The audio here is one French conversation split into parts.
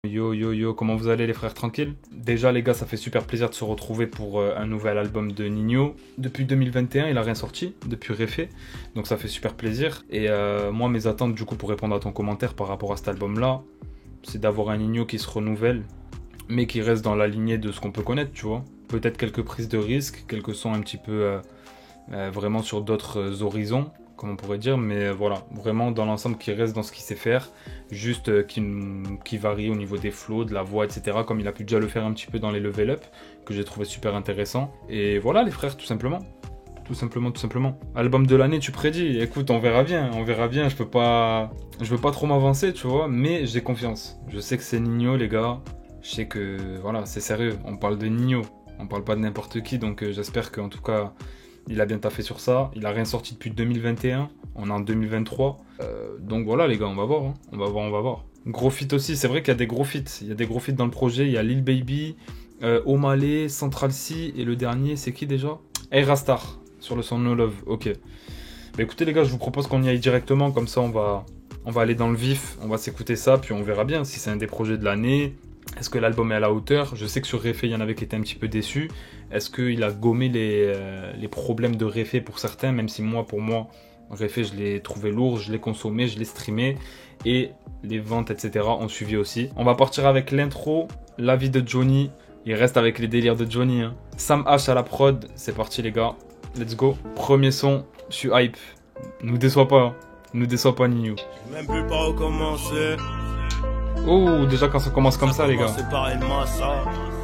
Yo yo yo, comment vous allez les frères tranquilles? Déjà les gars, ça fait super plaisir de se retrouver pour un nouvel album de Ninho. Depuis 2021, il a rien sorti, depuis Réfé, donc ça fait super plaisir. Et moi, mes attentes du coup pour répondre à ton commentaire par rapport à cet album-là, c'est d'avoir un Ninho qui se renouvelle, mais qui reste dans la lignée de ce qu'on peut connaître, tu vois. Peut-être quelques prises de risques, quelques sons un petit peu vraiment sur d'autres horizons, comme on pourrait dire, mais voilà, vraiment dans l'ensemble qui reste dans ce qu'il sait faire, juste qui varie au niveau des flows, de la voix, etc., comme il a pu déjà le faire un petit peu dans les level up, que j'ai trouvé super intéressant. Et voilà les frères, tout simplement. Tout simplement, tout simplement. Album de l'année, tu prédis? Écoute, on verra bien, je veux pas trop m'avancer, tu vois, mais j'ai confiance. Je sais que c'est Ninho, les gars, je sais que, voilà, c'est sérieux, on parle de Ninho, on parle pas de n'importe qui, donc j'espère qu'en tout cas, il a bien taffé sur ça. Il a rien sorti depuis 2021. On est en 2023. Donc voilà les gars, on va voir. Hein. On va voir. Gros feat aussi. C'est vrai qu'il y a des gros feats. Il y a des gros feats dans le projet. Il y a Lil Baby, Omale, Central C. Et le dernier, c'est qui déjà? Hey Rastar. Sur le son No Love. Ok. Bah écoutez les gars, je vous propose qu'on y aille directement. Comme ça, on va aller dans le vif. On va s'écouter ça. Puis on verra bien si c'est un des projets de l'année. Est-ce que l'album est à la hauteur? Je sais que sur Réfé, il y en avait qui étaient un petit peu déçus. Est-ce qu'il a gommé les problèmes de Réfé pour certains? Même si pour moi, Réfé, je l'ai trouvé lourd, je l'ai consommé, je l'ai streamé. Et les ventes, etc. ont suivi aussi. On va partir avec l'intro, la vie de Johnny. Il reste avec les délires de Johnny. Hein. Sam H à la prod. C'est parti les gars. Let's go. Premier son, je suis hype. Nous déçois pas. Hein. Nous déçois pas Ninho. Même plus par où commencer. Oh, déjà quand ça commence comme ça les gars.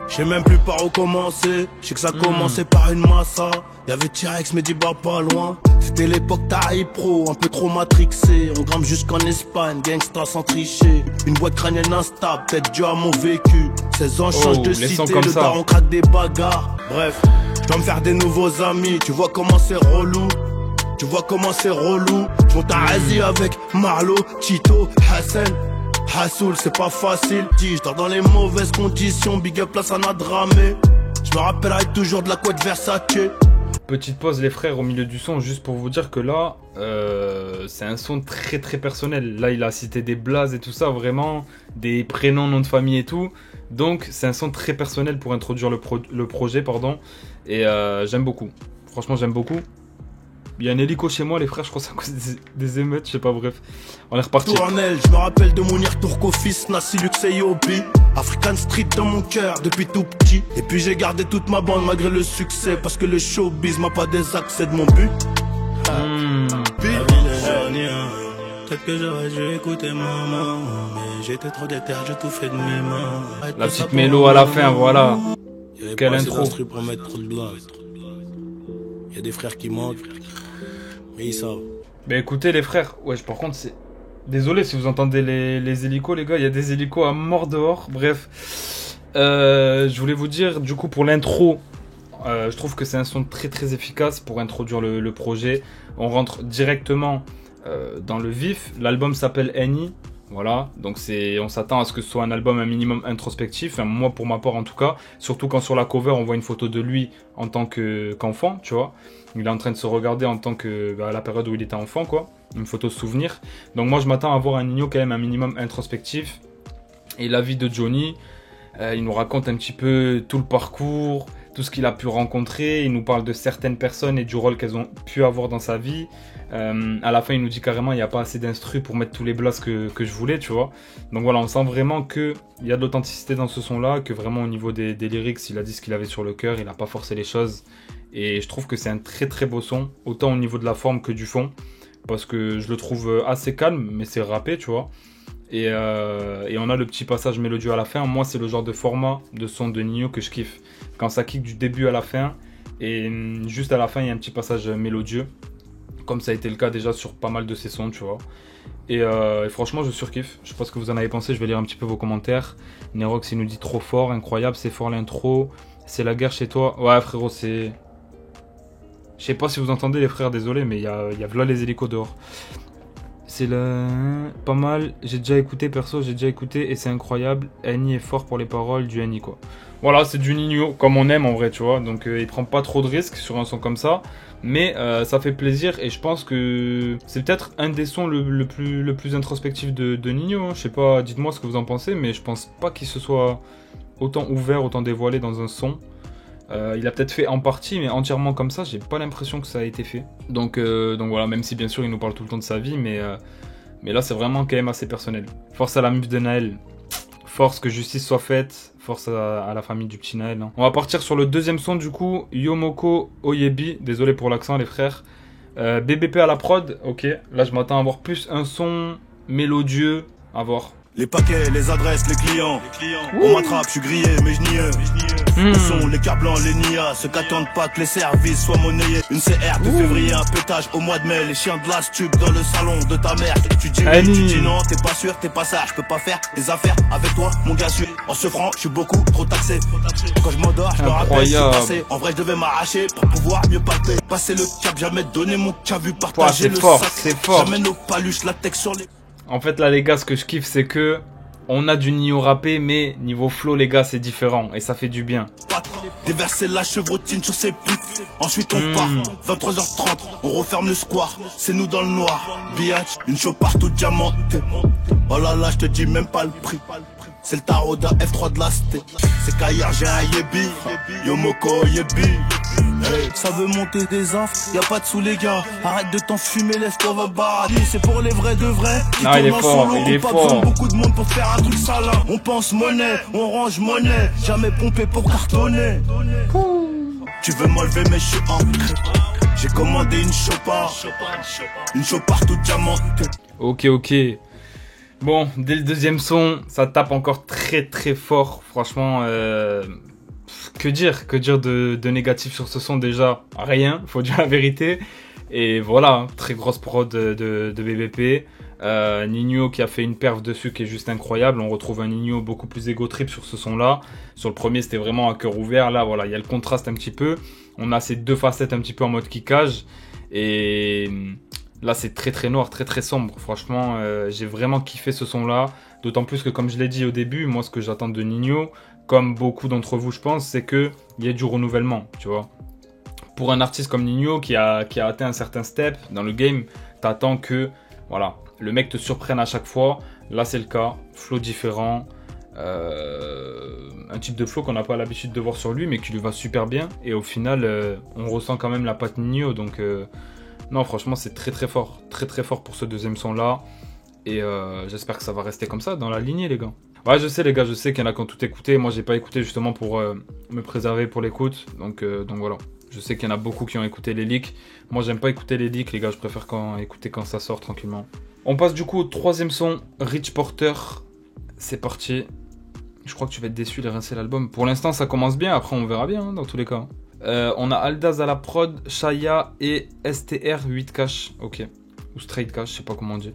Je sais même plus par où commencer. Je sais que ça commençait par une massa. Y'avait T-Rex mais Diba pas loin. C'était l'époque Taï Pro, un peu trop matrixé. On grimpe jusqu'en Espagne, gangsta sans tricher. Une boîte crânienne instable, peut-être dû à mon vécu. 16 ans, change de cité, le daron craque des bagarres. Bref, je dois me faire des nouveaux amis. Tu vois comment c'est relou. Tu vois comment c'est relou. Je monte à Asie avec Marlo, Tito, Hassan. Hassoul, c'est pas facile, dis, je dors dans les mauvaises conditions, big up là ça n'a dramé. Je me rappellerai toujours de la couette Versace. Petite pause les frères au milieu du son, juste pour vous dire que là, c'est un son très très personnel. Là il a cité des blazes et tout ça, vraiment, des prénoms, noms de famille et tout. Donc c'est un son très personnel pour introduire le projet, pardon. Et j'aime beaucoup, franchement j'aime beaucoup. Il y a un hélico chez moi, les frères, je crois que c'est à cause des émeutes, je sais pas, bref. On est reparti. Tournel, je me rappelle de Mounir Turco, fils, Nassi, Lux et Yobi. African Street dans mon cœur depuis tout petit. Et puis j'ai gardé toute ma bande malgré le succès. Parce que le showbiz m'a pas désaccès de mon but. Peut-être que j'aurais dû écouter maman. Mais j'étais trop déter, j'ai tout fait de mes mains. La petite mélo à la fin, voilà. Quelle intro. Pour mettre trop de blase. Il y a des frères qui manquent. Mais ils savent. Bah écoutez les frères, par contre c'est... Désolé si vous entendez les hélicos les gars, il y a des hélicos à mort dehors, bref. Je voulais vous dire, du coup pour l'intro, je trouve que c'est un son très très efficace pour introduire le projet. On rentre directement dans le vif, l'album s'appelle Annie. Voilà, donc on s'attend à ce que ce soit un album un minimum introspectif, enfin, moi pour ma part en tout cas, surtout quand sur la cover on voit une photo de lui en tant qu'enfant, tu vois. Il est en train de se regarder en tant que, à la période où il était enfant quoi, une photo de souvenir. Donc moi je m'attends à voir un Ninho quand même un minimum introspectif. Et la vie de Johnny, il nous raconte un petit peu tout le parcours, tout ce qu'il a pu rencontrer, il nous parle de certaines personnes et du rôle qu'elles ont pu avoir dans sa vie. À la fin il nous dit carrément il n'y a pas assez d'instru pour mettre tous les blasts que je voulais, tu vois. Donc voilà, on sent vraiment qu'il y a de l'authenticité dans ce son là, que vraiment au niveau des lyrics il a dit ce qu'il avait sur le cœur, il n'a pas forcé les choses. Et je trouve que c'est un très très beau son, autant au niveau de la forme que du fond, parce que je le trouve assez calme, mais c'est rappé, tu vois. Et on a le petit passage mélodieux à la fin. Moi c'est le genre de format de son de Ninho que je kiffe, quand ça kick du début à la fin, et juste à la fin il y a un petit passage mélodieux, comme ça a été le cas déjà sur pas mal de ses sons, tu vois. Et franchement je surkiffe. Je sais pas ce que vous en avez pensé, je vais lire un petit peu vos commentaires. Nerox il nous dit trop fort, incroyable, c'est fort l'intro, c'est la guerre chez toi. Ouais frérot, c'est... Je sais pas si vous entendez les frères, désolé, mais il y a là les hélicos dehors. C'est le... Pas mal, j'ai déjà écouté, perso, j'ai déjà écouté et c'est incroyable. Eni est fort pour les paroles, du Eni quoi. Voilà, c'est du Ninho, comme on aime en vrai, tu vois. Donc il prend pas trop de risques sur un son comme ça. Mais ça fait plaisir et je pense que c'est peut-être un des sons le plus introspectif de Ninho. Hein. Je sais pas, dites-moi ce que vous en pensez, mais je pense pas qu'il se soit autant ouvert, autant dévoilé dans un son. Il a peut-être fait en partie, mais entièrement comme ça, j'ai pas l'impression que ça a été fait. Donc voilà, même si bien sûr il nous parle tout le temps de sa vie, mais là c'est vraiment quand même assez personnel. Force à la muse de Naël, force que justice soit faite, force à la famille du petit Naël. Hein. On va partir sur le deuxième son du coup, Yomoko Oyebi, désolé pour l'accent les frères. BBP à la prod, ok, là je m'attends à avoir plus un son mélodieux, à voir. Les paquets, les adresses, les clients. On m'attrape, je suis grillé, mais je nie. Ce sont les cars blancs, les nias. Ceux qui attendent pas que les services soient monnayés. Une CR de février, un pétage au mois de mai. Les chiens de la stup dans le salon de ta mère. Tu dis oui, tu dis non, t'es pas sûr, t'es pas ça. Je peux pas faire des affaires avec toi, mon gars. En ce franc, je suis beaucoup trop taxé. Quand je m'endors, je me rappelle, je suis passé. En vrai, je devais m'arracher pour pouvoir mieux palper. Passer le cap, jamais donner mon cas vu partager le fort, sac. C'est fort. Jamais nos paluches, latex sur les... En fait, là, les gars, ce que je kiffe, c'est que on a du Ninho rappé, mais niveau flow, les gars, c'est différent et ça fait du bien. Déverser la chevrotine sur ses putes. Ensuite, on part. 23h30, on referme le square. C'est nous dans le noir. Biatch, une show partout diamantée. Oh là là, je te dis même pas le prix. C'est le tarot d'un F3 de la Sté. C'est qu'ailleurs j'ai un Yebi. Yomoko Yebi. Hey, ça veut monter des infs, y'a pas de sous les gars. Arrête de t'enfumer, laisse-toi va barrer. C'est pour les vrais de vrais. Non, il est fort, il est fort. Beaucoup de monde pour faire un truc salin. On pense monnaie, on range monnaie. Jamais pompé pour cartonner. Tu veux m'enlever mais je suis en crêpe. J'ai commandé une chopa. Une chopa partout diamantée. Ok. Bon, dès le deuxième son, ça tape encore très très fort. Franchement, que dire de négatif sur ce son déjà? Rien, faut dire la vérité. Et voilà, très grosse prod de BBP. Ninho qui a fait une perf dessus qui est juste incroyable. On retrouve un Ninho beaucoup plus égo trip sur ce son-là. Sur le premier, c'était vraiment à cœur ouvert. Là, voilà, il y a le contraste un petit peu. On a ces deux facettes un petit peu en mode kickage. Et là, c'est très très noir, très très sombre. Franchement, j'ai vraiment kiffé ce son-là. D'autant plus que, comme je l'ai dit au début, moi, ce que j'attends de Ninho, comme beaucoup d'entre vous, je pense, c'est qu'il y ait du renouvellement, tu vois. Pour un artiste comme Ninho qui a atteint un certain step dans le game, t'attends que, voilà, le mec te surprenne à chaque fois. Là, c'est le cas. Flow différent. Un type de flow qu'on n'a pas l'habitude de voir sur lui, mais qui lui va super bien. Et au final, on ressent quand même la patte Ninho. Donc, non, franchement, c'est très très fort. Très très fort pour ce deuxième son-là. Et j'espère que ça va rester comme ça dans la lignée, les gars. Ouais, je sais, les gars, je sais qu'il y en a qui ont tout écouté. Moi, j'ai pas écouté justement pour me préserver pour l'écoute. Donc voilà. Je sais qu'il y en a beaucoup qui ont écouté les leaks. Moi, j'aime pas écouter les leaks, les gars. Je préfère écouter quand ça sort tranquillement. On passe du coup au troisième son, Rich Porter. C'est parti. Je crois que tu vas être déçu de rincer l'album. Pour l'instant, ça commence bien. Après, on verra bien, hein, dans tous les cas. On a Aldaz à la prod, Shaya et STR 8 Cash. Ok. Ou Straight Cash, je sais pas comment on dit.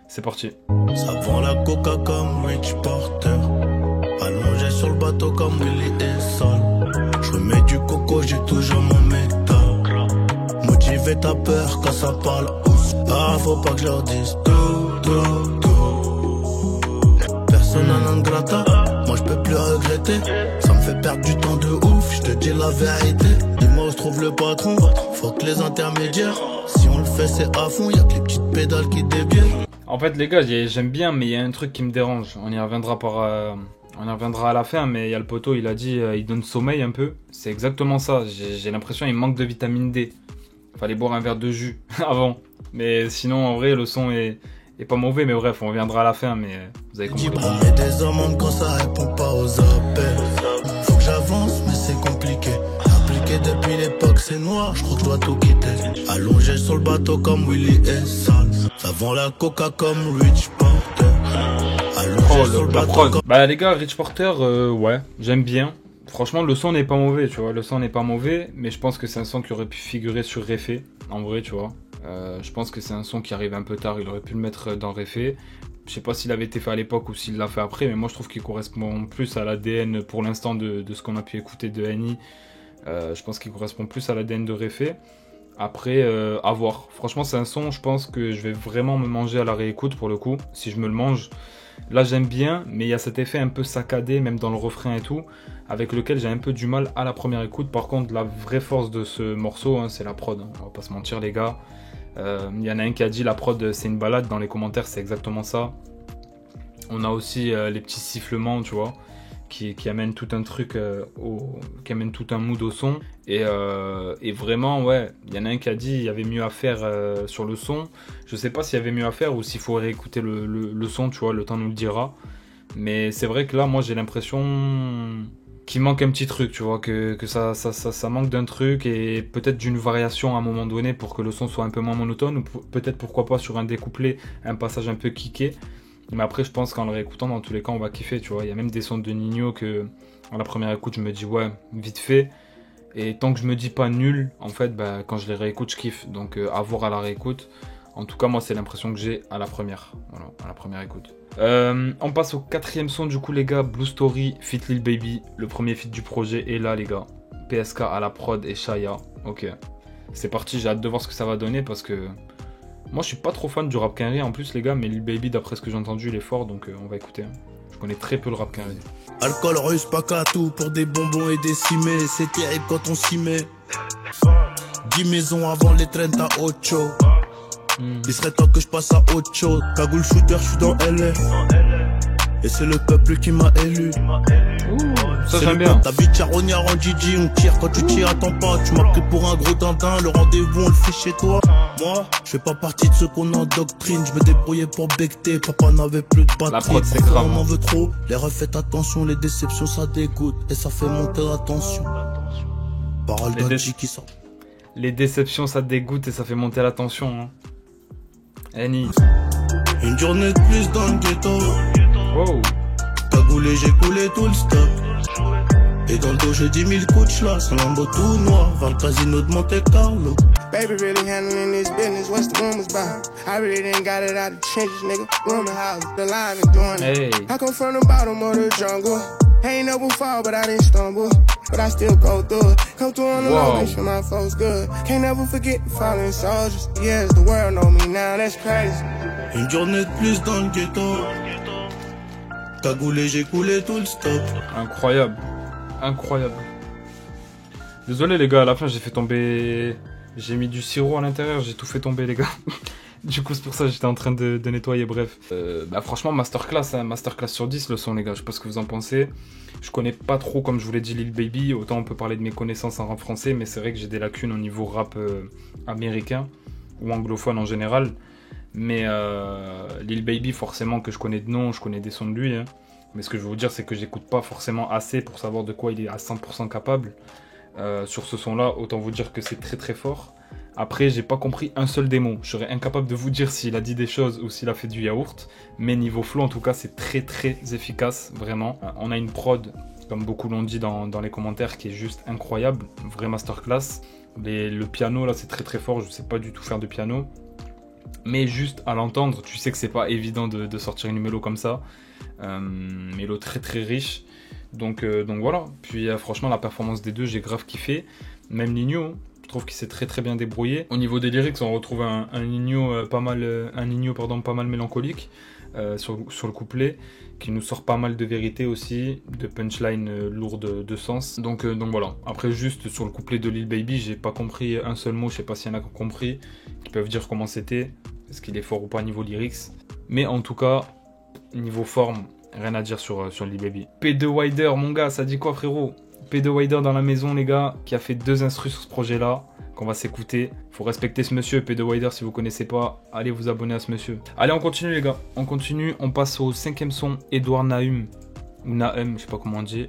C'est parti. Ça vend la coca comme Rich Porter. Allongé sur le bateau comme Willy et Sol. Je mets du coco, j'ai toujours mon métal. Motiver ta peur quand ça parle. Ah, faut pas que je leur dise tout. Personne n'a grata. Moi je peux plus regretter. Ça me fait perdre du temps de ouf, je te dis la vérité. Dis-moi où se trouve le patron. Faut que les intermédiaires. Si on le fait c'est à fond, y'a que les petites pédales qui déviennent. En fait les gars, j'aime bien, mais il y a un truc qui me dérange. On y reviendra à la fin, mais il y a le poteau, il a dit il donne sommeil un peu. C'est exactement ça, j'ai l'impression qu'il manque de vitamine D. Fallait boire un verre de jus avant. Mais sinon en vrai le son est pas mauvais, mais bref, on reviendra à la fin, mais vous avez compris. On met des amendes quand ça répond pas aux appels. Faut que j'avance, mais c'est compliqué. Appliqué depuis l'époque, c'est noir, je crois que je dois tout quitter. Allongé sur le bateau comme Willy et Sol. Ça vend la coca comme Rich Porter. Allongé sur le bateau comme... Bah les gars, Rich Porter, ouais, j'aime bien. Franchement, le son n'est pas mauvais, tu vois. Le son n'est pas mauvais, mais je pense que c'est un son qui aurait pu figurer sur Réfé, en vrai, tu vois. Je pense que c'est un son qui arrive un peu tard, il aurait pu le mettre dans Réfé. Je sais pas s'il avait été fait à l'époque ou s'il l'a fait après, mais moi je trouve qu'il correspond plus à l'ADN pour l'instant de ce qu'on a pu écouter de Eni. Je pense qu'il correspond plus à l'ADN de Réfé. Après, à voir. Franchement, c'est un son, je pense que je vais vraiment me manger à la réécoute pour le coup, si je me le mange. Là, j'aime bien, mais il y a cet effet un peu saccadé, même dans le refrain et tout, avec lequel j'ai un peu du mal à la première écoute. Par contre, la vraie force de ce morceau, hein, c'est la prod. Hein. On va pas se mentir, les gars. Y en a un qui a dit la prod, c'est une balade. Dans les commentaires, c'est exactement ça. On a aussi les petits sifflements, tu vois, qui amènent tout un truc, qui amènent tout un mood au son. Et vraiment, ouais, il y en a un qui a dit il y avait mieux à faire sur le son. Je sais pas s'il y avait mieux à faire ou s'il faut réécouter le son, tu vois, le temps nous le dira. Mais c'est vrai que là, moi, j'ai l'impression qu'il manque un petit truc, tu vois, que ça manque d'un truc et peut-être d'une variation à un moment donné pour que le son soit un peu moins monotone ou peut-être, pourquoi pas, sur un découplé, un passage un peu kické. Mais après, je pense qu'en le réécoutant, dans tous les cas, on va kiffer, tu vois. Il y a même des sons de Ninho que, à la première écoute, je me dis, ouais, vite fait. Et tant que je me dis pas nul, en fait, bah, quand je les réécoute, je kiffe. Donc, à voir à la réécoute. En tout cas, moi, c'est l'impression que j'ai à la première. Voilà, à la première écoute. On passe au 4e son, du coup, les gars. Blue Story, feat Lil Baby. Le premier feat du projet est là, les gars. PSK à la prod et Shaya. Ok. C'est parti, j'ai hâte de voir ce que ça va donner parce que... Moi, je suis pas trop fan du rap Quinry en plus, les gars, mais Lil Baby, d'après ce que j'ai entendu, il est fort, donc on va écouter. Je connais très peu le rap Quinry. Alcool russe, pas qu'à tout pour des bonbons et des cimets. C'est terrible quand on s'y met. 10 maisons avant les 30 à Ocho. Il serait temps que je passe à autre chose. Cagoule shooter, je suis dans LA. Et c'est le peuple qui m'a élu. Ça j'aime bien. Ta vie charognard en Gigi, on tire quand tu tires, attends pas. Tu m'as pris pour un gros dindin, le rendez-vous on le fait chez toi. Moi, je fais pas partie de ceux qu'on endoctrine. Je me débrouillais pour becter, papa n'avait plus de batterie. La prod c'est grave. On m'en veut trop, les refaites attention, les déceptions ça dégoûte. Et ça fait monter la tension. Parole d'Adji qui sort. Les déceptions ça dégoûte et ça fait monter la tension. Hein. Annie. Une journée de plus dans le ghetto. Wow. Cagoulé, j'ai coulé tout le stock. Et dans le dos j'ai 10 000 coups de schlass. Un lambeau tout noir vers le casino de Monte Carlo. Baby really handling this business, what's the rumors about? I really didn't got it out of trenches, nigga. Rumor house, the line and doing it. Hey. I come from the bottom of the jungle. Ain't never fall, but I didn't stumble. But I still go through it. Come through on the low, make sure my folks good. Can't never forget the fallen soldiers. Yes, the world know me now, that's crazy. Une journée de plus dans le ghetto. Cagoulé, j'ai coulé tout le stock. Incroyable. Incroyable. Désolé les gars, à la fin j'ai fait tomber... J'ai mis du sirop à l'intérieur, j'ai tout fait tomber les gars. Du coup c'est pour ça que j'étais en train de nettoyer, bref. Bah franchement masterclass, hein, masterclass sur 10 le son les gars, je sais pas ce que vous en pensez. Je connais pas trop, comme je vous l'ai dit, Lil Baby, autant on peut parler de mes connaissances en rap français, mais c'est vrai que j'ai des lacunes au niveau rap américain, ou anglophone en général. Mais Lil Baby forcément que je connais de nom, je connais des sons de lui. Hein. Mais ce que je veux vous dire c'est que j'écoute pas forcément assez pour savoir de quoi il est à 100% capable. Sur ce son là, autant vous dire que c'est très très fort. Après j'ai pas compris un seul des mots. Je serais incapable de vous dire s'il a dit des choses ou s'il a fait du yaourt. Mais niveau flow en tout cas c'est très très efficace, vraiment. On a une prod, comme beaucoup l'ont dit dans les commentaires, qui est juste incroyable. Vraie masterclass. Le piano là c'est très très fort, je sais pas du tout faire de piano. Mais juste à l'entendre, tu sais que c'est pas évident de sortir une mélo comme ça. Mélo très très riche. Donc voilà, puis franchement la performance des deux j'ai grave kiffé, même Ninho, je trouve qu'il s'est très très bien débrouillé. Au niveau des lyrics on retrouve un Ninho pas mal mélancolique sur le couplet, qui nous sort pas mal de vérité aussi, de punchline lourde de sens, donc voilà. Après juste sur le couplet de Lil Baby j'ai pas compris un seul mot, je sais pas s'il y en a qui ont compris, qui peuvent dire comment c'était, est-ce qu'il est fort ou pas niveau lyrics, mais en tout cas niveau forme, rien à dire sur Lil Baby. P2 Wider, mon gars, ça dit quoi frérot? P2 Wider dans la maison les gars, qui a fait 2 instrus sur ce projet là, qu'on va s'écouter. Faut respecter ce monsieur, P2 Wider, si vous connaissez pas, allez vous abonner à ce monsieur. Allez on continue les gars, on continue, on passe au 5e son, Edouard Nahum, ou Nahum, je sais pas comment on dit.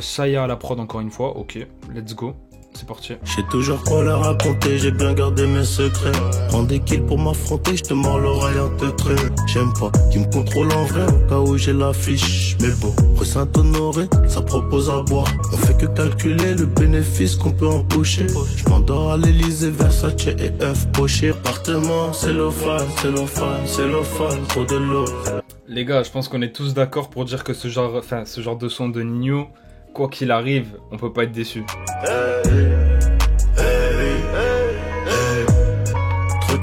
Shaya à la prod encore une fois, ok, let's go. C'est parti. J'ai toujours quoi leur raconter, j'ai bien gardé mes secrets. Prends des kills pour m'affronter, je te mords l'oreille en te trait. J'aime pas qui me contrôle en vrai, au cas où j'ai l'affiche. Mais bon, rue Saint-Honoré, ça propose à boire. On fait que calculer le bénéfice qu'on peut en pocher. Je m'endors à l'Elysée, Versace et F poché. Appartement, cellophane, pour de l'eau. Les gars, je pense qu'on est tous d'accord pour dire que ce genre de son de Ninho, quoi qu'il arrive, on peut pas être déçu.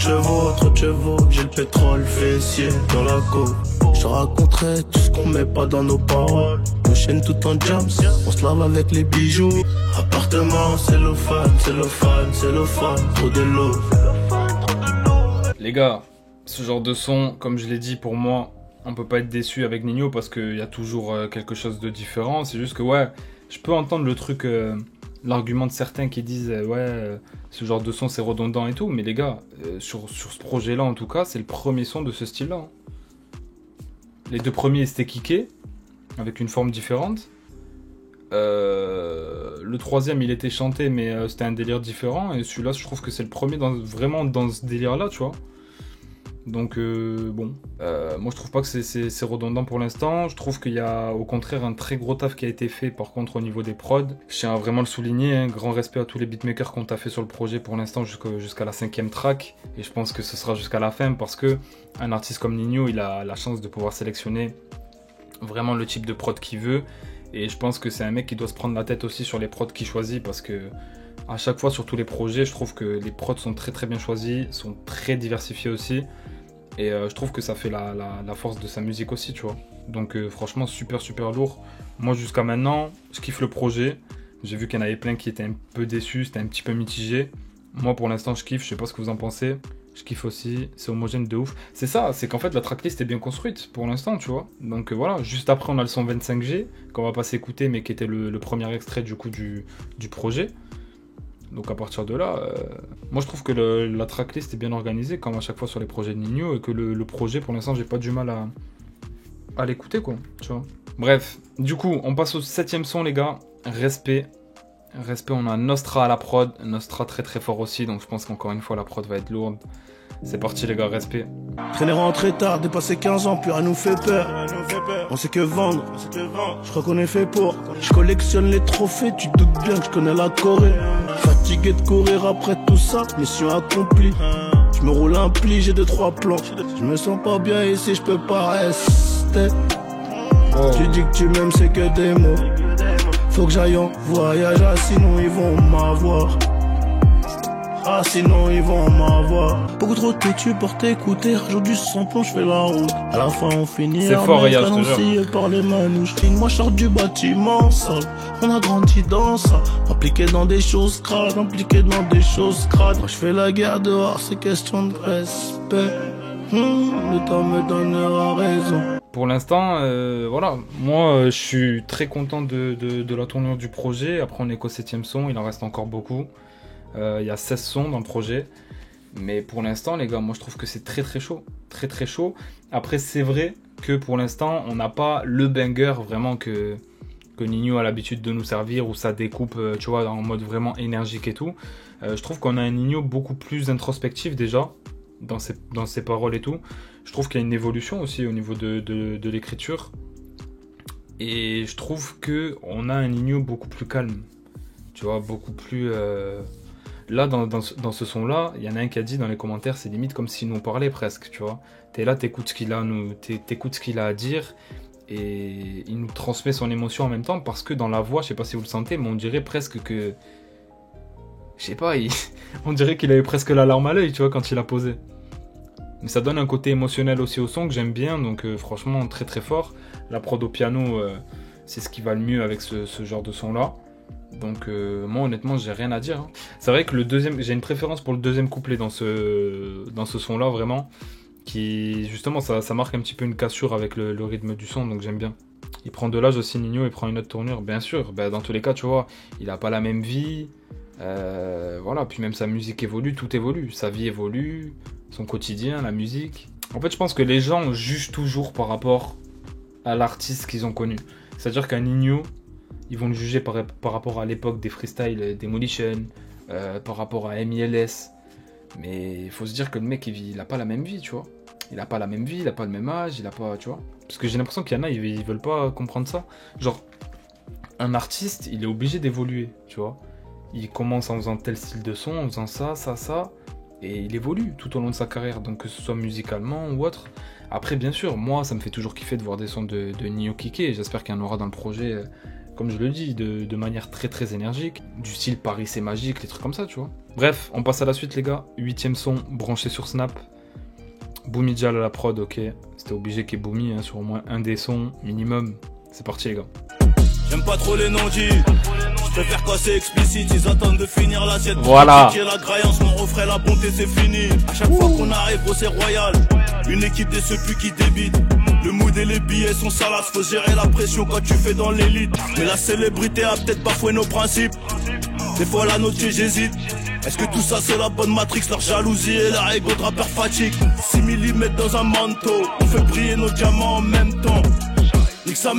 trop de chevaux, j'ai le pétrole fessier dans la côte. Je te raconterai tout ce qu'on met pas dans nos paroles. Nos chaînes tout en jams, on se lave avec les bijoux. Appartement, cellophane, cellophane, cellophane, trop de l'eau. Les gars, ce genre de son, comme je l'ai dit, pour moi, on peut pas être déçu avec Ninho parce qu'il y a toujours quelque chose de différent. C'est juste que ouais, je peux entendre le truc, l'argument de certains qui disent ce genre de son c'est redondant et tout. Mais les gars, sur ce projet-là en tout cas, c'est le premier son de ce style-là. Hein. Les deux premiers c'était kické, avec une forme différente. Le troisième il était chanté mais c'était un délire différent. Et celui-là je trouve que c'est le premier vraiment dans ce délire-là, tu vois. Donc bon, moi je trouve pas que c'est redondant pour l'instant. Je trouve qu'il y a au contraire un très gros taf qui a été fait par contre au niveau des prods. Je tiens à vraiment le souligner, hein, grand respect à tous les beatmakers qu'on t'a fait sur le projet pour l'instant jusqu'à la 5e track. Et je pense que ce sera jusqu'à la fin parce que un artiste comme Ninho, il a la chance de pouvoir sélectionner vraiment le type de prod qu'il veut. Et je pense que c'est un mec qui doit se prendre la tête aussi sur les prods qu'il choisit parce que à chaque fois sur tous les projets, je trouve que les prods sont très très bien choisis, sont très diversifiés aussi. Et je trouve que ça fait la force de sa musique aussi, tu vois. Donc franchement, super super lourd. Moi jusqu'à maintenant, je kiffe le projet. J'ai vu qu'il y en avait plein qui étaient un peu déçus, c'était un petit peu mitigé. Moi pour l'instant, je kiffe, je sais pas ce que vous en pensez. Je kiffe aussi, c'est homogène de ouf. C'est ça, c'est qu'en fait la tracklist est bien construite pour l'instant, tu vois. Donc voilà, juste après on a le son 25G, qu'on va pas s'écouter, mais qui était le premier extrait du coup du projet. Donc à partir de là, moi je trouve que la tracklist est bien organisée comme à chaque fois sur les projets de Ninho et que le projet pour l'instant j'ai pas du mal à l'écouter quoi, tu vois. Bref, du coup on passe au 7ème son les gars, Respect. Respect, on a Nostra à la prod, Nostra très très fort aussi, donc je pense qu'encore une fois la prod va être lourde. C'est parti les gars, Respect. Traîner rentré tard, dépassé 15 ans, plus rien nous fait peur. On sait que vendre, je crois qu'on est fait pour. Je collectionne les trophées, tu doutes bien que je connais la Corée. Fatigué de courir après tout ça, mission accomplie. Je me roule un pli, j'ai 2-3 plans. Je me sens pas bien ici, je peux pas rester. Tu dis que tu m'aimes, c'est que des mots. Faut que j'aille en voyage, sinon ils vont m'avoir. Sinon ils vont m'avoir. Beaucoup trop de têtu pour t'écouter. Rajoute du samplon, je fais la route. À la fin on finit. C'est fort, Ria, je te jure. Par les manouches. Moi je sors du bâtiment sale. On a grandi dans ça. Impliqué dans des choses crades. Impliqué dans des choses crades. Moi je fais la guerre dehors, c'est question de respect. Le temps me donnera raison. Pour l'instant, voilà, moi je suis très content de la tournure du projet. Après on est qu'au 7ème son, il en reste encore beaucoup. Il y a 16 sons dans le projet. Mais pour l'instant les gars, moi je trouve que c'est très très chaud. Très très chaud. Après c'est vrai que pour l'instant on n'a pas le banger vraiment que Ninho a l'habitude de nous servir, où ça découpe, tu vois, en mode vraiment énergique et tout. Je trouve qu'on a un Ninho beaucoup plus introspectif déjà, dans ses paroles et tout. Je trouve qu'il y a une évolution aussi au niveau de l'écriture. Et je trouve qu'on a un Ninho beaucoup plus calme. Tu vois, beaucoup plus... Là, dans ce son-là, il y en a un qui a dit dans les commentaires, c'est limite comme s'il nous parlait presque, tu vois. T'es là, t'écoutes ce qu'il a à dire, et il nous transmet son émotion en même temps, parce que dans la voix, je sais pas si vous le sentez, mais on dirait presque que... Je sais pas, on dirait qu'il avait presque la larme à l'œil, tu vois, quand il a posé. Mais ça donne un côté émotionnel aussi au son que j'aime bien, donc franchement très très fort. La prod au piano, c'est ce qui va le mieux avec ce genre de son-là. Donc moi honnêtement j'ai rien à dire. Hein. C'est vrai que j'ai une préférence pour le deuxième couplet dans ce son-là vraiment, qui justement ça marque un petit peu une cassure avec le rythme du son, donc j'aime bien. Il prend de l'âge aussi Ninho, il prend une autre tournure, bien sûr. Dans tous les cas tu vois, il a pas la même vie. Voilà, puis même sa musique évolue, tout évolue, sa vie évolue, son quotidien, la musique. En fait, je pense que les gens jugent toujours par rapport à l'artiste qu'ils ont connu. C'est-à-dire qu'un Ninho, ils vont le juger par rapport à l'époque des freestyles Demolition, par rapport à MILS. Mais il faut se dire que le mec, il a pas la même vie, tu vois. Il a pas la même vie, il a pas le même âge, il a pas, tu vois. Parce que j'ai l'impression qu'il y en a, ils veulent pas comprendre ça. Genre, un artiste, il est obligé d'évoluer, tu vois. Il commence en faisant tel style de son, en faisant ça, et il évolue tout au long de sa carrière, donc que ce soit musicalement ou autre. Après, bien sûr, moi, ça me fait toujours kiffer de voir des sons de Ninho kické, et j'espère qu'il y en aura dans le projet comme je le dis, de manière très très énergique, du style Paris c'est magique, les trucs comme ça, tu vois. Bref, on passe à la suite les gars, 8ème son, branché sur Snap, Boomy Jal à la prod, ok, c'était obligé qu'il y ait Boomy hein, sur au moins un des sons minimum, c'est parti les gars. J'aime pas trop les non-dits, je préfère quand c'est explicite, ils attendent de finir l'assiette. Voilà. La graillance, mon refrain, la bonté c'est fini. À chaque fois qu'on arrive, c'est royal. Une équipe des sepuis qui débite. Le mood et les billets sont salaces, faut gérer la pression quand tu fais dans l'élite. Mais la célébrité a peut-être bafoué nos principes. Des fois la note j'hésite. Est-ce que tout ça c'est la bonne matrix, leur jalousie et leur ego de rappeur fatigue. 6 mm dans un manteau, on fait briller nos diamants en même temps.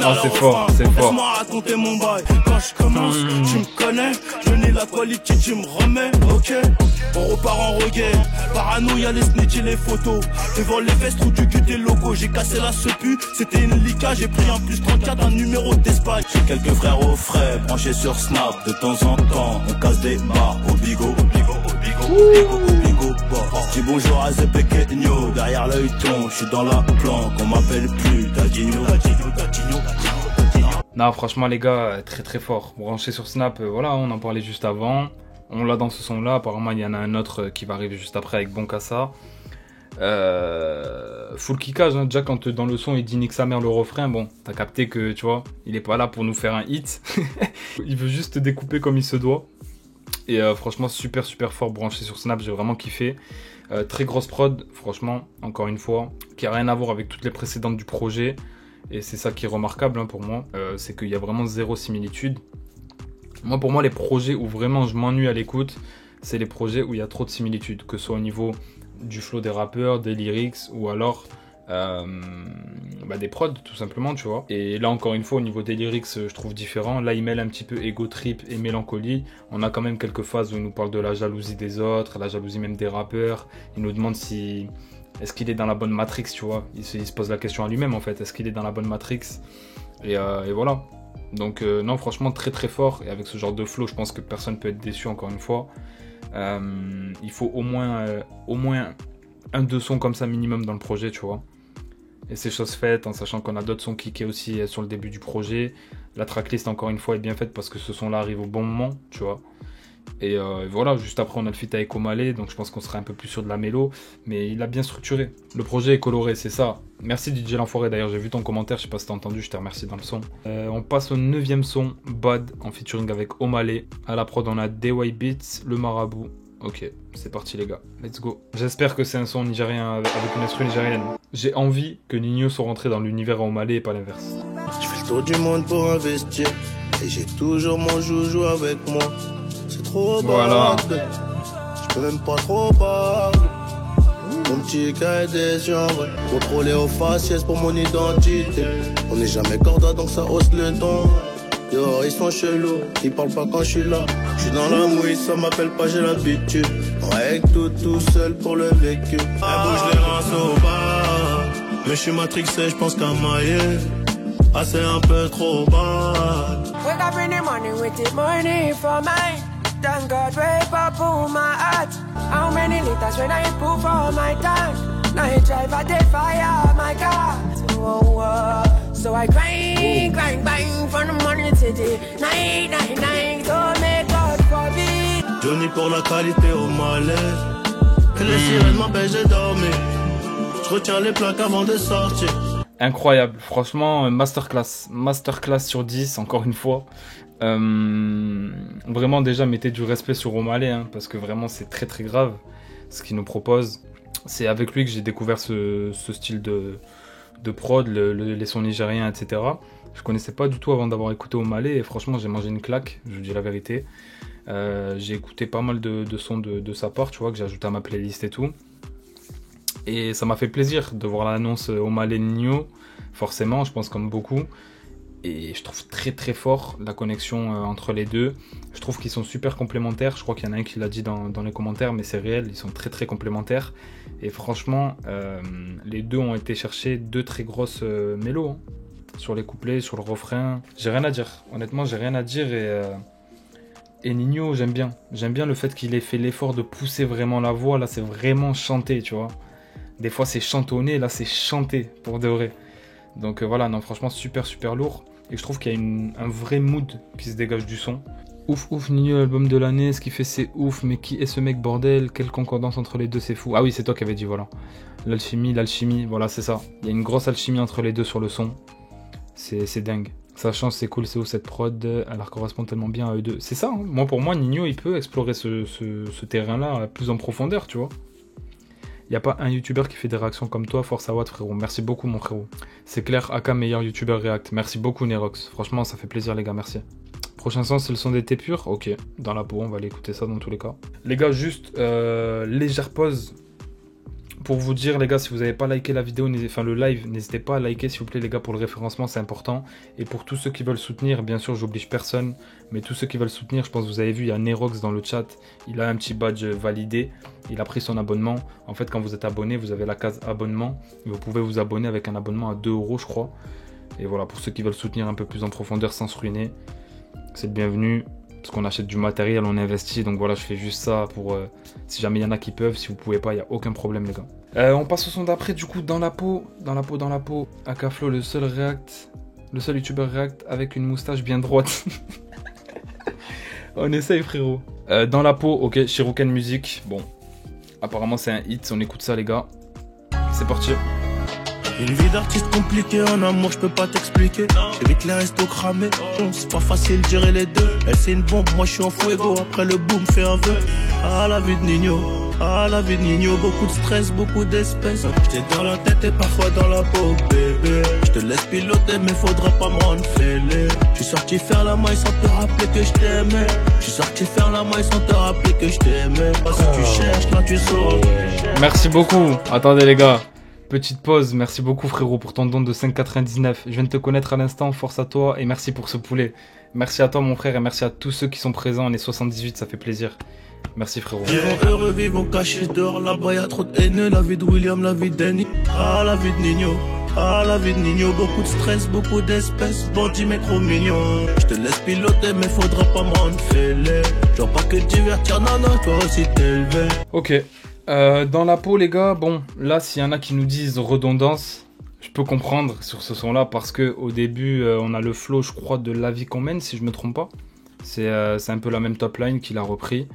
Ah, c'est fort, c'est fort. Laisse-moi raconter mon bail. Quand je commence, tu me connais. Je nie la qualité, tu me remets, ok. On repart en reggae. Parano, y'a les snitch les photos. Devant les vestes ou du cul des locaux. J'ai cassé la sepu, c'était une lica. J'ai pris un plus 34, un numéro d'Espagne. J'ai quelques frères au frais, branchés sur Snap. De temps en temps, on casse des barres au bigot. Dis bonjour à Zepequeño, derrière l'œil ton, je suis dans la planque, on m'appelle plus Dadinho. Non franchement les gars, très très fort, branché sur Snap, voilà on en parlait juste avant, on l'a dans ce son là, apparemment il y en a un autre qui va arriver juste après avec Bonkassa. Full kickage, hein. Déjà quand dans le son il dit nique sa mère le refrain, bon t'as capté que tu vois, il est pas là pour nous faire un hit, il veut juste découper comme il se doit. Et franchement super fort branché sur Snap, j'ai vraiment kiffé. Très grosse prod, franchement, encore une fois, qui a rien à voir avec toutes les précédentes du projet. Et c'est ça qui est remarquable hein, pour moi, c'est qu'il y a vraiment zéro similitude. Moi pour moi les projets où vraiment je m'ennuie à l'écoute, c'est les projets où il y a trop de similitudes, que ce soit au niveau du flow des rappeurs, des lyrics ou alors des prods tout simplement tu vois. Et là encore une fois au niveau des lyrics je trouve différent, là il mêle un petit peu ego trip et mélancolie. On a quand même quelques phases où il nous parle de la jalousie des autres, la jalousie même des rappeurs, il nous demande si est-ce qu'il est dans la bonne matrix tu vois, il se pose la question à lui-même en fait, est-ce qu'il est dans la bonne matrix et voilà. Donc non franchement très très fort, et avec ce genre de flow je pense que personne peut être déçu encore une fois. Il faut au moins un deux sons comme ça minimum dans le projet tu vois. Et c'est chose faite en sachant qu'on a d'autres sons kickés aussi sur le début du projet. La tracklist encore une fois est bien faite parce que ce son là arrive au bon moment tu vois. Et voilà, juste après on a le feat avec Omalé, donc je pense qu'on sera un peu plus sur de la mélo, mais il a bien structuré. Le projet est coloré, c'est ça. Merci DJ L'Enfoiré, d'ailleurs j'ai vu ton commentaire, je sais pas si t'as entendu, je te remercie dans le son. On passe au 9ème son, Bad, en featuring avec Omalé. À la prod on a DY Beats, Le Marabout. Ok, c'est parti les gars, let's go. J'espère que c'est un son nigérien avec une instru nigérienne. J'ai envie que Nino soit rentré dans l'univers à Omalé et pas l'inverse. Je fais le tour du monde pour investir, et j'ai toujours mon joujou avec moi. C'est trop voilà. Bad, je peux même pas trop parler. Mon petit gars est des gens, contrôlé aux faciès pour mon identité. On n'est jamais corda donc ça hausse le ton. Dehors ils sont chelous, ils parlent pas quand je suis là. Je suis dans la mouille, ça m'appelle pas, j'ai l'habitude. On règle tout seul pour le vécu. Elle bouge les reins au bas, mais je suis matrixé, je pense qu'à mailler. Ah c'est un peu trop bas. Wake up in the morning with the money for mine. Thank God wake up for my heart. How many liters when I put for my tank? Now you drive at the fire my car. So I grind, bang from the morning to the night. Don't make God forbid. Johnny pour la qualité au malais. Que les sirènes m'empêchent de dormir. Je retiens les plaques avant de sortir. Incroyable, franchement, masterclass sur 10, encore une fois. Vraiment déjà mettez du respect sur Omalé, hein, parce que vraiment c'est très très grave ce qu'il nous propose. C'est avec lui que j'ai découvert ce style de prod, les sons nigériens, etc. Je connaissais pas du tout avant d'avoir écouté Omalé, et franchement j'ai mangé une claque, je vous dis la vérité. J'ai écouté pas mal de sons de sa part, tu vois, que j'ai ajouté à ma playlist et tout. Et ça m'a fait plaisir de voir l'annonce Omalé Nino, forcément, je pense comme beaucoup. Et je trouve très très fort la connexion entre les deux. Je trouve qu'ils sont super complémentaires. Je crois qu'il y en a un qui l'a dit dans les commentaires, mais c'est réel, ils sont très très complémentaires. Et franchement, les deux ont été chercher deux très grosses mélos, hein, sur les couplets, sur le refrain. J'ai rien à dire, honnêtement j'ai rien à dire. Et Nino, j'aime bien. J'aime bien le fait qu'il ait fait l'effort de pousser vraiment la voix. Là c'est vraiment chanté, tu vois. Des fois c'est chantonné, là c'est chanté pour de vrai. Donc voilà, non franchement super lourd. Et je trouve qu'il y a un vrai mood qui se dégage du son. Ouf, ouf, Ninho, l'album de l'année, ce qu'il fait c'est ouf, mais qui est ce mec bordel? Quelle concordance entre les deux, c'est fou. Ah oui, c'est toi qui avais dit, voilà. L'alchimie, voilà, c'est ça. Il y a une grosse alchimie entre les deux sur le son. C'est dingue. Ça change, c'est cool, c'est ouf cette prod, elle correspond tellement bien à eux deux. C'est ça, hein. Moi, pour moi, Ninho, il peut explorer ce terrain-là plus en profondeur, tu vois. Il n'y a pas un youtubeur qui fait des réactions comme toi, force à Watt, frérot. Merci beaucoup, mon frérot. C'est clair, Aka, meilleur youtubeur React. Merci beaucoup, Nerox. Franchement, ça fait plaisir, les gars, merci. Prochain son, c'est le son d'été pur. Ok, dans la peau, on va aller écouter ça dans tous les cas. Les gars, juste légère pause pour vous dire, les gars, si vous n'avez pas liké la vidéo, enfin le live, n'hésitez pas à liker, s'il vous plaît, les gars, pour le référencement, c'est important. Et pour tous ceux qui veulent soutenir, bien sûr, j'oblige personne, mais tous ceux qui veulent soutenir, je pense que vous avez vu, il y a Nerox dans le chat, il a un petit badge validé, il a pris son abonnement. En fait, quand vous êtes abonné, vous avez la case abonnement, et vous pouvez vous abonner avec un abonnement à 2 €, je crois. Et voilà, pour ceux qui veulent soutenir un peu plus en profondeur sans se ruiner, c'est le bienvenu. Parce qu'on achète du matériel, on investit, donc voilà, je fais juste ça pour si jamais il y en a qui peuvent, si vous pouvez pas, il n'y a aucun problème, les gars. On passe au son d'après, du coup, dans la peau, Akaflo, le seul youtubeur React avec une moustache bien droite. On essaye, frérot. Dans la peau, ok, Shiroken Music, bon, apparemment c'est un hit, on écoute ça, les gars. C'est parti. Une vie d'artiste compliquée, en amour je peux pas t'expliquer. J'évite les restos cramés, c'est pas facile de gérer les deux. Elle c'est une bombe, moi je suis en fuego. Après le boom fait un vœu. Ah la vie de Ninho, ah la vie de Ninho. Beaucoup de stress, beaucoup d'espèces. J'étais dans la tête et parfois dans la peau, bébé. Je te laisse piloter mais faudra pas me rendre fêlé. Je suis sorti faire la maille sans te rappeler que je t'aimais. Je suis sorti faire la maille sans te rappeler que je t'aimais. Parce que tu cherches, là tu sauras. Merci beaucoup, attendez les gars. Petite pause, merci beaucoup frérot pour ton don de 5,99. Je viens de te connaître à l'instant, force à toi et merci pour ce poulet. Merci à toi mon frère et merci à tous ceux qui sont présents, on est 78, ça fait plaisir. Merci frérot. Vivons heureux, vivons cachés dehors, là-bas y'a trop de haineux. La vie de William, la vie d'Annie, ah la vie de Ninho. Ah la vie de Ninho, beaucoup de stress, beaucoup d'espèces, bandit mais trop mignon. Je te laisse piloter mais faudra pas me rendre fêlé. Genre pas que divertir, non non, toi aussi t'élever. Ok. Dans la peau les gars, bon là s'il y en a qui nous disent redondance, je peux comprendre sur ce son là parce que au début on a le flow je crois de La vie qu'on mène si je me trompe pas. C'est un peu la même top line qu'il a repris,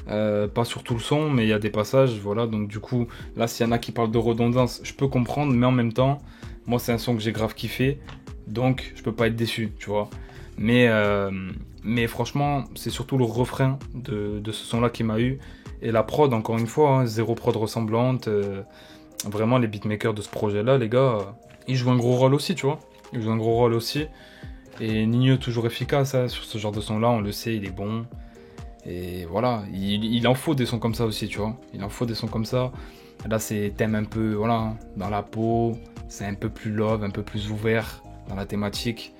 pas sur tout le son mais il y a des passages, voilà, donc du coup là s'il y en a qui parlent de redondance je peux comprendre, mais en même temps moi c'est un son que j'ai grave kiffé donc je peux pas être déçu, tu vois. Mais franchement c'est surtout le refrain de ce son là qui m'a eu. Et la prod, encore une fois, hein, zéro prod ressemblante. Vraiment, les beatmakers de ce projet-là, les gars, ils jouent un gros rôle aussi, tu vois. Ils jouent un gros rôle aussi. Et Ninho, toujours efficace hein, sur ce genre de son-là, on le sait, il est bon. Et voilà, il en faut des sons comme ça aussi, tu vois. Il en faut des sons comme ça. Là, c'est thème un peu, voilà, dans la peau. C'est un peu plus love, un peu plus ouvert dans la thématique.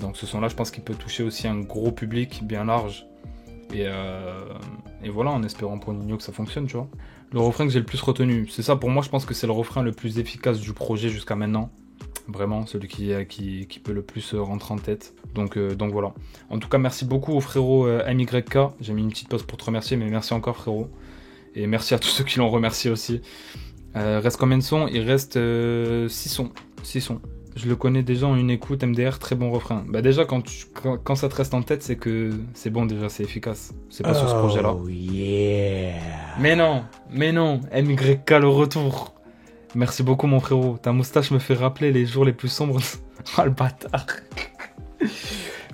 Donc ce son-là, je pense qu'il peut toucher aussi un gros public bien large. Et voilà, en espérant pour Ninho que ça fonctionne, tu vois. Le refrain que j'ai le plus retenu, c'est ça pour moi, je pense que c'est le refrain le plus efficace du projet jusqu'à maintenant. Vraiment, celui qui peut le plus rentrer en tête. Donc voilà. En tout cas, merci beaucoup au frérot MYK. J'ai mis une petite pause pour te remercier, mais merci encore frérot. Et merci à tous ceux qui l'ont remercié aussi. Reste combien de sons? Il reste 6 sons. 6 sons. Je le connais déjà en une écoute, MDR, très bon refrain. Bah déjà, quand ça te reste en tête, c'est que c'est bon déjà, c'est efficace. C'est pas sur ce projet-là. Oh yeah. Mais non, MYK le retour. Merci beaucoup mon frérot. Ta moustache me fait rappeler les jours les plus sombres. Oh le bâtard.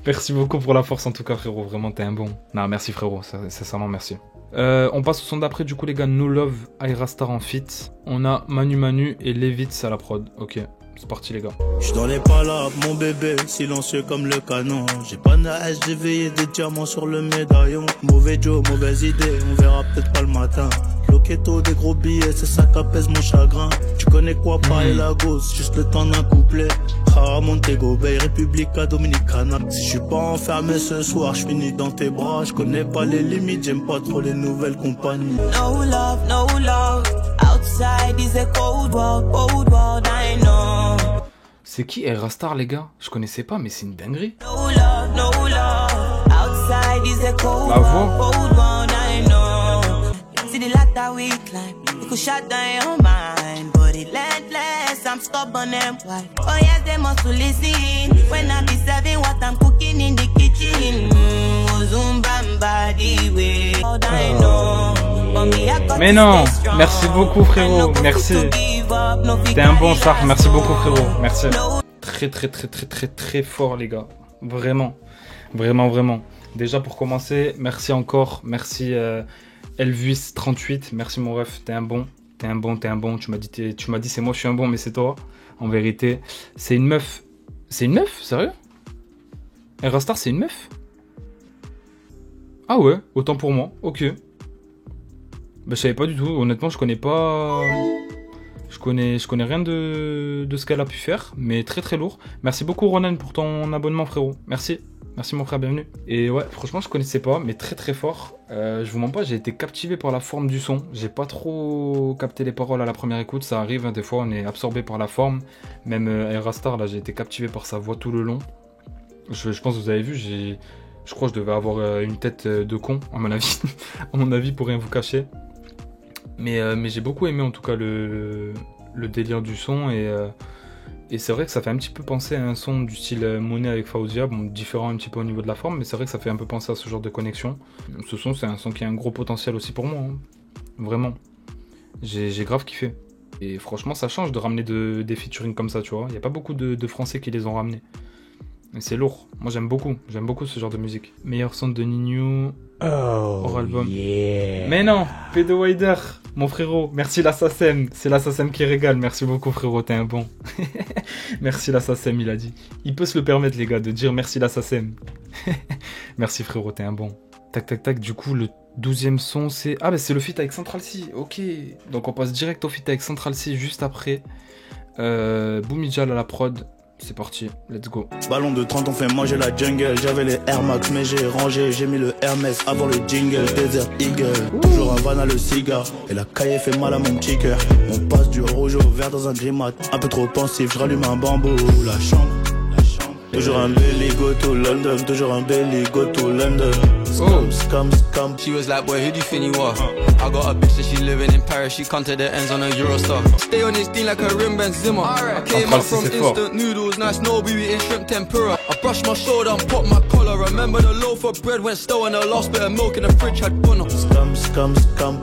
Merci beaucoup pour la force en tout cas frérot, vraiment t'es un bon. Non merci frérot, sincèrement merci. On passe au son d'après du coup les gars, No Love, Airastar en feat. On a Manu et Levitz à la prod, ok. C'est parti les gars. J'suis dans les palabres, mon bébé, silencieux comme le canon. J'ai pas de hache, j'ai veillé des diamants sur le médaillon. Mauvais Joe, mauvaise idée, on verra peut-être pas le matin. Loquetto, des gros billets, c'est ça qu'apaise mon chagrin. Tu connais quoi, pareil la gosse, juste le temps d'un couplet. Ah, Montego Bay, Republica Dominicana. Si j'suis pas enfermé ce soir, j'finis dans tes bras. J'connais pas les limites, j'aime pas trop les nouvelles compagnies. No love, outside is a cold world, I know. C'est qui Airastar les gars? Je connaissais pas mais c'est une dinguerie. No love, outside is a cold world, I know. See the ladder we climb, it could shut down your mind, but it relentless. yes, I'm stubborn and why? Oh yes, they must listen when I be serving what I'm cooking in the kitchen. Mais non, merci beaucoup frérot, merci. T'es un bon Sark, merci beaucoup frérot, merci. Très fort les gars, vraiment. Déjà pour commencer, merci encore, merci Elvis38, merci mon ref, t'es un bon. Tu m'as dit c'est moi je suis un bon mais c'est toi, en vérité. C'est une meuf, sérieux? Erastar c'est une meuf? Ah ouais, autant pour moi, ok. Bah je savais pas du tout, honnêtement je connais pas... Je connais rien de ce qu'elle a pu faire, mais très lourd. Merci beaucoup Ronan pour ton abonnement frérot, merci mon frère, bienvenue. Et ouais, franchement je connaissais pas, mais très fort. Je vous mens pas, j'ai été captivé par la forme du son. J'ai pas trop capté les paroles à la première écoute, ça arrive, hein, des fois on est absorbé par la forme. Même Erastar, là j'ai été captivé par sa voix tout le long. Je pense que vous avez vu, je crois que je devais avoir une tête de con, à mon avis, pour rien vous cacher. Mais j'ai beaucoup aimé en tout cas le délire du son et c'est vrai que ça fait un petit peu penser à un son du style Monet avec Faouzia, bon, différent un petit peu au niveau de la forme, mais c'est vrai que ça fait un peu penser à ce genre de connexion. Ce son, c'est un son qui a un gros potentiel aussi pour moi, hein. Vraiment. J'ai grave kiffé. Et franchement, ça change de ramener des featuring comme ça, tu vois. Il n'y a pas beaucoup de Français qui les ont ramenés. Et c'est lourd. Moi, j'aime beaucoup ce genre de musique. Meilleur son de Nino hors album. Yeah. Mais non, Pedo Wider, mon frérot. Merci l'Assassin. C'est l'Assassin qui régale. Merci beaucoup, frérot. T'es un bon. Merci l'Assassin, il a dit. Il peut se le permettre, les gars, de dire merci l'Assassin. Merci, frérot. T'es un bon. Tac. Du coup, le 12e son, c'est... Ah, bah, c'est le feat avec Central C. Ok. Donc, on passe direct au feat avec Central C juste après. Boumidjal à la prod. C'est parti, let's go. Ballon de 30, on fait manger la jungle. J'avais les Air Max, mais j'ai rangé. J'ai mis le Hermès avant le jingle. Desert Eagle, toujours Havana le cigare. Et la caille fait mal à mon petit cœur. On passe du rouge au vert dans un grimat. Un peu trop pensif, je rallume un bambou. La chambre. Toujours un belly go to London. Toujours un belly go to London. Scum. She was like, boy, who do you think you are? I got a bitch that she living in Paris. She come to the ends on a Eurostar. Stay on this thing like a rim Ben Zimmer. I came up from instant noodles, nice Nobi eating shrimp tempura. I brushed my shoulder and popped my collar. Remember the loaf of bread went stale and the last bit of milk in the fridge had bunner. Scum,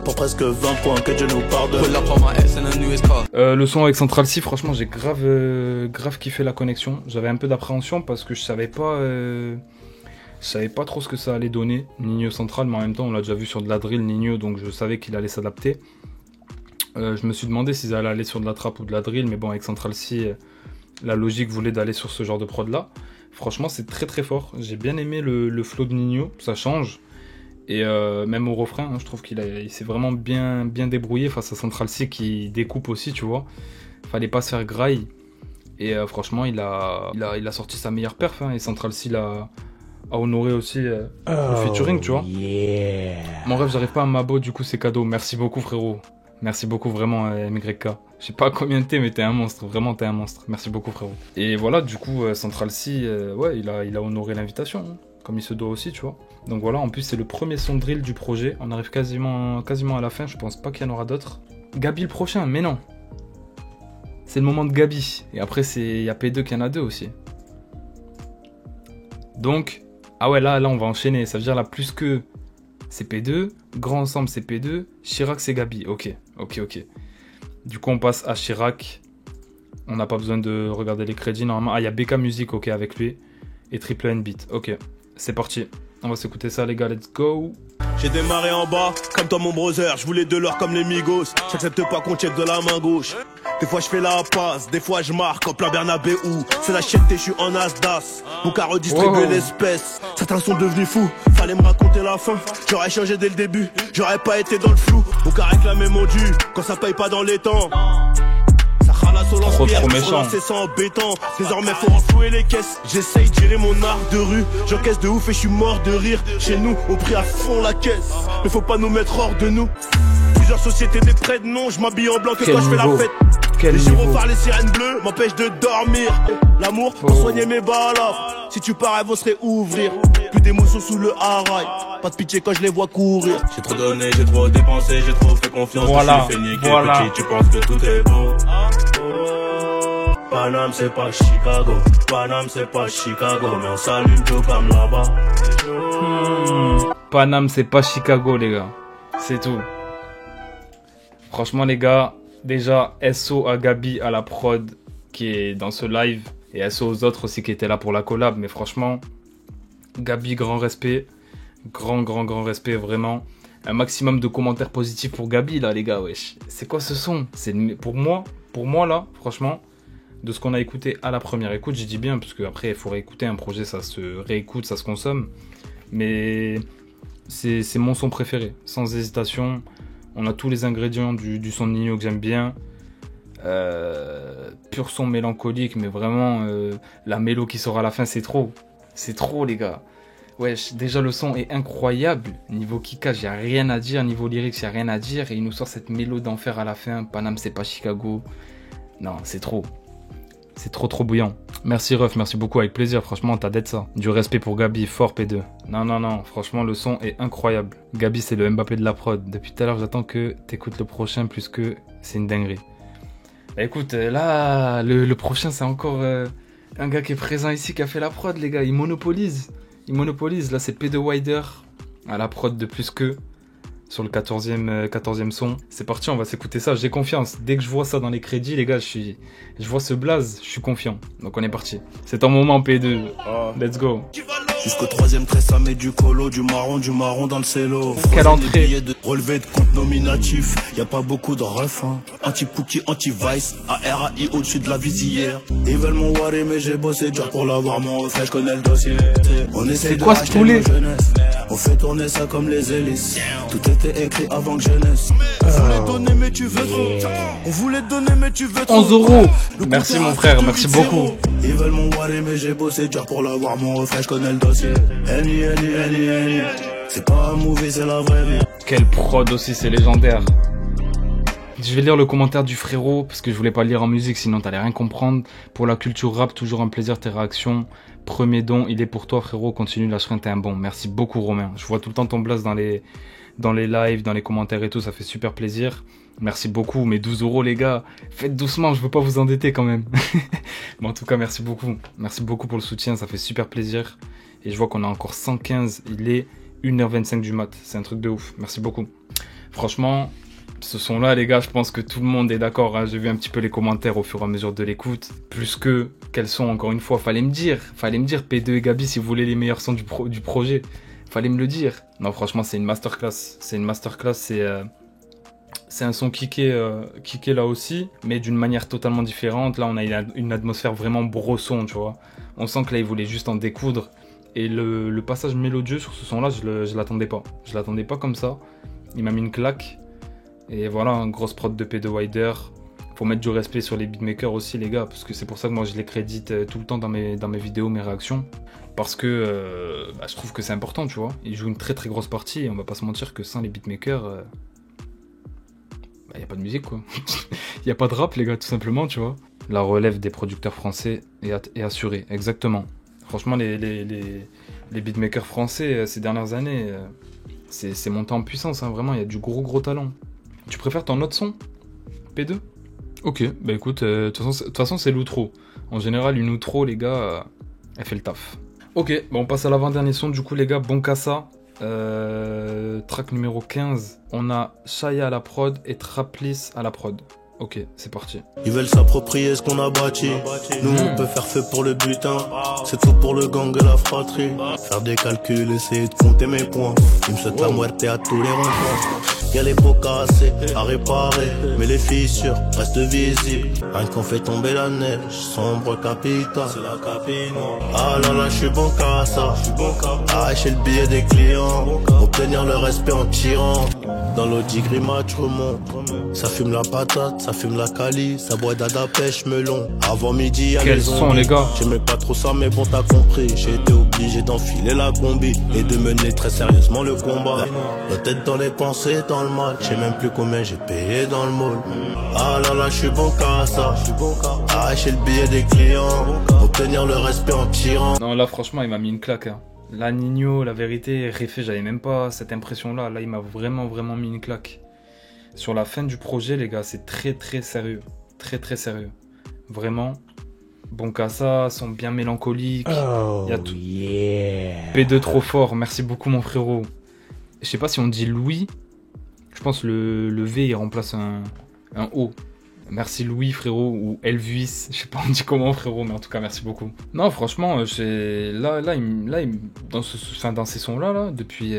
pour presque 20 points, que Dieu nous pardonne. Pull up on my ex in the newest car. Le son avec Central C, franchement, j'ai grave kiffé la connexion. J'avais un peu d'appréhension parce que je savais pas trop ce que ça allait donner, Nino Central, mais en même temps on l'a déjà vu sur de la drill Nino, donc je savais qu'il allait s'adapter. Je me suis demandé s'ils allaient aller sur de la trap ou de la drill, mais bon, avec Central C, la logique voulait d'aller sur ce genre de prod là. Franchement c'est très fort, j'ai bien aimé le flow de Nino, ça change. Et même au refrain, hein, je trouve qu'il s'est vraiment bien débrouillé face à Central C qui découpe aussi, tu vois. Fallait pas se faire graille. Et franchement il a sorti sa meilleure perf, hein, et Central C a honoré aussi le featuring, tu vois. Yeah. Mon rêve, j'arrive pas à m'abo, du coup c'est cadeau. Merci beaucoup frérot. Merci beaucoup vraiment MYK. Je sais pas combien t'es, mais t'es un monstre. Vraiment t'es un monstre. Merci beaucoup frérot. Et voilà, du coup Central C, ouais, il a honoré l'invitation, hein, comme il se doit aussi, tu vois. Donc voilà, en plus c'est le premier son drill du projet. On arrive quasiment à la fin, je pense pas qu'il y en aura d'autres. Gabi le prochain, mais non. C'est le moment de Gabi. Et après il y a P2 qui en a deux aussi. Donc... Ah ouais, là on va enchaîner, ça veut dire là plus que c'est P2, Grand Ensemble c'est P2, Chirac c'est Gabi, ok. Du coup on passe à Chirac, on n'a pas besoin de regarder les crédits normalement. Ah il y a BK Music, ok, avec lui, et Triple N Beat, ok. C'est parti, on va s'écouter ça les gars, let's go. J'ai démarré en bas, comme toi mon brother, je voulais de l'or comme les Migos. J'accepte pas qu'on check de la main gauche. Des fois je fais la passe, des fois je marque en plein Bernabéu. C'est la chienneté, je suis en Asdas. Mon cas redistribuer l'espèce. Certains sont devenus fous, fallait me raconter la fin. J'aurais changé dès le début, j'aurais pas été dans le flou. Mon cas réclamait mon dû, quand ça paye pas dans les temps. Trop méchant. C'est sans béton. Désormais faut renflouer les caisses. J'essaye de gérer mon art de rue. J'encaisse de ouf et je suis mort de rire. Chez nous on prie à fond la caisse. Mais faut pas nous mettre hors de nous. Plusieurs sociétés des prêts de nom. Je m'habille en blanc que quand je fais la fête. Les gyrophares, les sirènes bleues m'empêchent de dormir. L'amour pour soigner mes balas. Si tu pars elles vont se réouvrir. Plus d'émotions sous le haraï. Pas de pitié quand je les vois courir. J'ai trop donné, j'ai trop dépensé, j'ai trop fait confiance. Voilà, voilà. Petit, tu penses que tout est beau. Paname c'est pas Chicago, Paname c'est pas Chicago, mais on s'allume tout comme là-bas. Paname c'est pas Chicago les gars, c'est tout. Franchement les gars, déjà SO à Gabi à la prod qui est dans ce live et SO aux autres aussi qui étaient là pour la collab, mais franchement Gabi, grand respect, grand respect vraiment. Un maximum de commentaires positifs pour Gabi là les gars, wesh. C'est quoi ce son? C'est pour moi là, franchement, de ce qu'on a écouté à la première écoute, j'ai dit bien, parce qu'après il faut réécouter un projet, ça se réécoute, ça se consomme, mais c'est mon son préféré, sans hésitation. On a tous les ingrédients du son de Ninho que j'aime bien. Pur son mélancolique, mais vraiment la mélo qui sort à la fin, c'est trop les gars. Wesh, déjà le son est incroyable. Niveau kickage, y a rien à dire. Niveau lyrics, y a rien à dire. Et il nous sort cette mélo d'enfer à la fin. Paname, c'est pas Chicago. Non, c'est trop. C'est trop bouillant. Merci Ref, merci beaucoup, avec plaisir. Franchement, t'as d'être ça. Du respect pour Gabi, fort P2. Non, franchement, le son est incroyable. Gabi, c'est le Mbappé de la prod. Depuis tout à l'heure, j'attends que t'écoutes le prochain, plus que c'est une dinguerie. Bah écoute, là, le prochain, c'est encore un gars qui est présent ici, qui a fait la prod, les gars. Il monopolise. Là, c'est P2 Wider à la prod de plus que sur le 14e son. C'est parti, on va s'écouter ça. J'ai confiance. Dès que je vois ça dans les crédits, les gars, je vois ce blaze, je suis confiant. Donc on est parti. C'est ton moment P2. Let's go. Jusqu'au 3e trait, ça met du colo, du marron dans le cello. Quelle entrée. Relevé de compte nominatif, y a pas beaucoup de ref, hein. Anti-Pookie, anti-Vice, ARAI au-dessus de la visière. Ils veulent mon Waré, mais j'ai bossé dur pour l'avoir, mon reflet, je connais le dossier. On essaie de racheter nos jeunesse, on fait tourner ça comme les hélices. Tout était écrit avant que je naisse. On voulait donner, mais tu veux trop. On voulait donner, mais tu veux trop. 11 euros. Merci mon frère, merci beaucoup. Ils veulent mon Waré, mais j'ai bossé dur pour l'avoir, mon reflet, je connais le dossier. Any. C'est pas un movie, c'est la vraie vie. Quelle prod aussi, c'est légendaire. Je vais lire le commentaire du frérot, parce que je voulais pas le lire en musique, sinon t'allais rien comprendre. Pour la culture rap, toujours un plaisir tes réactions. Premier don, il est pour toi frérot, continue, lâcherin, t'es un bon. Merci beaucoup Romain. Je vois tout le temps ton blast dans les lives, dans les commentaires et tout, ça fait super plaisir. Merci beaucoup, mais 12 euros les gars, faites doucement, je veux pas vous endetter quand même. Mais en tout cas, merci beaucoup. Merci beaucoup pour le soutien, ça fait super plaisir. Et je vois qu'on a encore 115, il est 1h25 du mat, c'est un truc de ouf, merci beaucoup. Franchement, ce son-là les gars, je pense que tout le monde est d'accord, hein. J'ai vu un petit peu les commentaires au fur et à mesure de l'écoute. Plus que, quels sont encore une fois, fallait me dire P2 et Gabi si vous voulez les meilleurs sons du projet. Fallait me le dire. Non franchement c'est une masterclass, c'est un son kické là aussi, mais d'une manière totalement différente. Là on a une atmosphère vraiment brosson, tu vois. On sent que là il voulait juste en découdre. Et le passage mélodieux sur ce son-là, je l'attendais pas. Je l'attendais pas comme ça. Il m'a mis une claque. Et voilà, une grosse prod de P2 Wider. Faut mettre du respect sur les beatmakers aussi, les gars. Parce que c'est pour ça que moi, je les crédite tout le temps dans mes vidéos, mes réactions. Parce que je trouve que c'est important, tu vois. Ils jouent une très grosse partie. Et on va pas se mentir que sans les beatmakers, y a pas de musique, quoi. Y a pas de rap, les gars, tout simplement, tu vois. La relève des producteurs français est assurée, exactement. Franchement, les beatmakers français, ces dernières années, c'est monté en puissance, hein, vraiment, il y a du gros talent. Tu préfères ton autre son P2 Ok, bah écoute, de toute façon, c'est l'outro. En général, une outro, les gars, elle fait le taf. Ok, bah on passe à l'avant-dernier son, du coup, les gars, Bonkassa. Track numéro 15, on a Shaya à la prod et Traplis à la prod. Ok, c'est parti. Ils veulent s'approprier ce qu'on a bâti. Nous on peut faire feu pour le butin. C'est tout pour le gang et la fratrie. Faire des calculs, essayer de compter mes points. Ils me souhaitent la muerte à tous les ronds-points. Y'a les pots cassés à réparer, mais les fissures restent visibles. Rien qu'on fait tomber la neige, sombre capitale. C'est la capine. Ah là là, j'suis bon qu'à ça. Arracher le billet des clients, obtenir le respect en tirant. Dans l'Audi Grimatch remonte. Ça fume la patate, ça fume la cali, ça boit d'ada pêche melon. Avant midi y'a les zombies. Les gars. J'aimais pas trop ça mais bon t'as compris. J'ai été obligé d'enfiler la combi et de mener très sérieusement le combat. La tête dans les pensées, dans le match. J'sais même plus combien j'ai payé dans le mall. Ah là là, j'suis bon qu'à ça. Arracher le billet des clients, obtenir le respect en tirant. Non là franchement il m'a mis une claque, hein. Là Ninho, la vérité, Réfé, j'avais même pas cette impression-là. Là, il m'a vraiment mis une claque. Sur la fin du projet, les gars, c'est très sérieux. Très sérieux. Vraiment, Bonkassa, son bien mélancolique. Oh, il y a tout. Yeah. P2 trop fort, merci beaucoup mon frérot. Je sais pas si on dit Louis. Je pense le V il remplace un O. Merci Louis frérot, ou Elvis, je sais pas on dit comment frérot, mais en tout cas merci beaucoup. Non franchement, dans ces sons là, depuis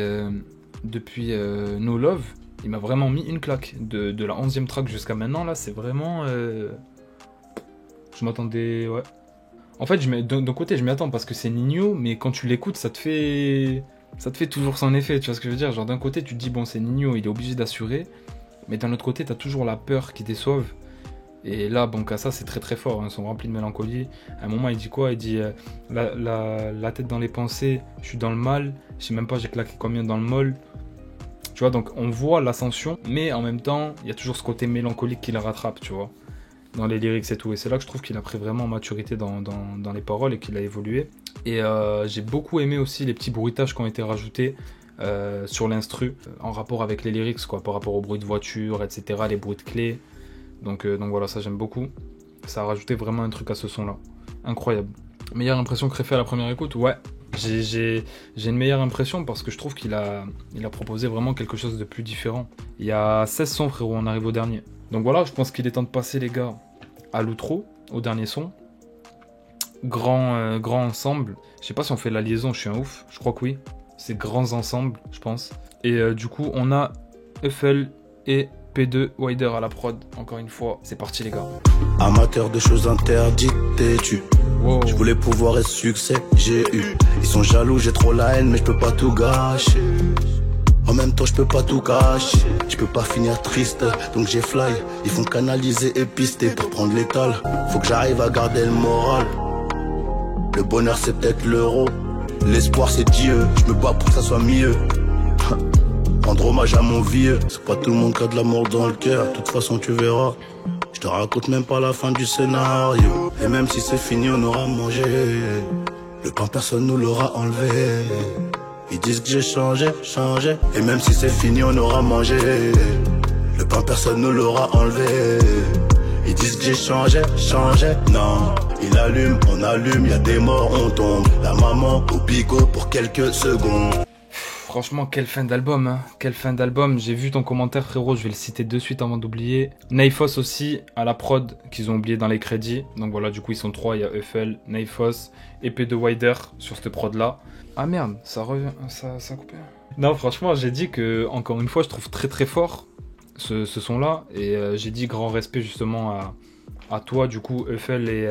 No Love, il m'a vraiment mis une claque. De la 11e track jusqu'à maintenant là, c'est vraiment... Je m'attendais... Ouais. En fait, d'un côté je m'y attends parce que c'est Ninho, mais quand tu l'écoutes ça te fait toujours son effet, tu vois ce que je veux dire. Genre d'un côté tu te dis bon c'est Ninho, il est obligé d'assurer, mais d'un autre côté t'as toujours la peur qui déçoive. Et là, Bonkassa, c'est très très fort, hein. Ils sont remplis de mélancolie. À un moment, il dit quoi? Il dit la tête dans les pensées, je suis dans le mal, je sais même pas j'ai claqué combien dans le molle. Tu vois, donc on voit l'ascension, mais en même temps, il y a toujours ce côté mélancolique qui le rattrape, tu vois, dans les lyrics et tout. Et c'est là que je trouve qu'il a pris vraiment en maturité dans les paroles et qu'il a évolué. Et j'ai beaucoup aimé aussi les petits bruitages qui ont été rajoutés sur l'instru, en rapport avec les lyrics, quoi, par rapport au bruit de voiture, etc., les bruits de clés. Donc voilà, ça j'aime beaucoup. Ça a rajouté vraiment un truc à ce son-là. Incroyable. Meilleure impression que Réfé à la première écoute? Ouais. J'ai une meilleure impression parce que je trouve qu'il a proposé vraiment quelque chose de plus différent. Il y a 16 sons frérot, on arrive au dernier. Donc voilà, je pense qu'il est temps de passer les gars à l'outro, au dernier son. Grand ensemble. Je sais pas si on fait la liaison, je suis un ouf. Je crois que oui. C'est grands ensembles, je pense. Et du coup, on a Eiffel et P2 Wider à la prod, encore une fois, c'est parti les gars. Amateur de choses interdites, t'es-tu? Wow. Je voulais pouvoir et succès, j'ai eu. Ils sont jaloux, j'ai trop la haine, mais je peux pas tout gâcher. En même temps, je peux pas tout cacher. Je peux pas finir triste, donc j'ai fly. Ils font canaliser et pister pour prendre l'étal. Faut que j'arrive à garder le moral. Le bonheur, c'est peut-être l'euro. L'espoir, c'est Dieu. Je me bats pour que ça soit mieux. Rendre hommage à mon vieux. C'est pas tout le monde qui a de l'amour dans le cœur. De toute façon tu verras. Je te raconte même pas la fin du scénario. Et même si c'est fini on aura mangé. Le pain personne nous l'aura enlevé. Ils disent que j'ai changé. Et même si c'est fini on aura mangé. Le pain personne nous l'aura enlevé. Ils disent que j'ai changé. Non, il allume, on allume, y a des morts, on tombe. La maman au bigot pour quelques secondes. Franchement, quelle fin d'album, hein. Quelle fin d'album. J'ai vu ton commentaire, frérot, je vais le citer de suite avant d'oublier. Nayfos aussi, à la prod, qu'ils ont oublié dans les crédits. Donc voilà, du coup, ils sont 3, il y a Eiffel, Nayfos et P2 Wider sur cette prod-là. Ah merde, ça revient, ça a coupé. Non, franchement, j'ai dit que, encore une fois, je trouve très très fort ce son-là. Et j'ai dit grand respect justement à toi, du coup, Eiffel et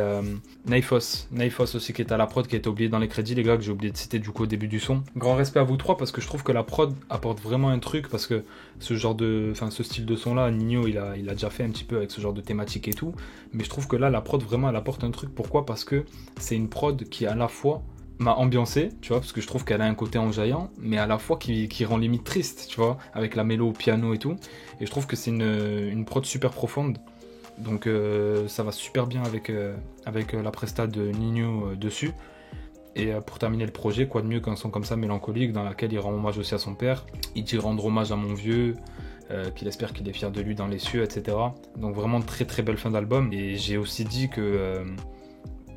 Nayfos. Nayfos aussi qui est à la prod, qui a été oublié dans les crédits, les gars, que j'ai oublié de citer du coup au début du son. Grand respect à vous trois parce que je trouve que la prod apporte vraiment un truc, parce que ce style de son là, Ninho, il a déjà fait un petit peu avec ce genre de thématique et tout. Mais je trouve que là, la prod vraiment, elle apporte un truc. Pourquoi? Parce que c'est une prod qui à la fois m'a ambiancé, tu vois, parce que je trouve qu'elle a un côté enjaillant, mais à la fois qui rend limite triste, tu vois, avec la mélo au piano et tout. Et je trouve que c'est une prod super profonde. Donc ça va super bien avec la presta de Ninho dessus. Et pour terminer le projet, quoi de mieux qu'un son comme ça mélancolique dans lequel il rend hommage aussi à son père. Il dit rendre hommage à mon vieux, qu'il espère qu'il est fier de lui dans les cieux, etc. Donc vraiment très très belle fin d'album. Et j'ai aussi dit que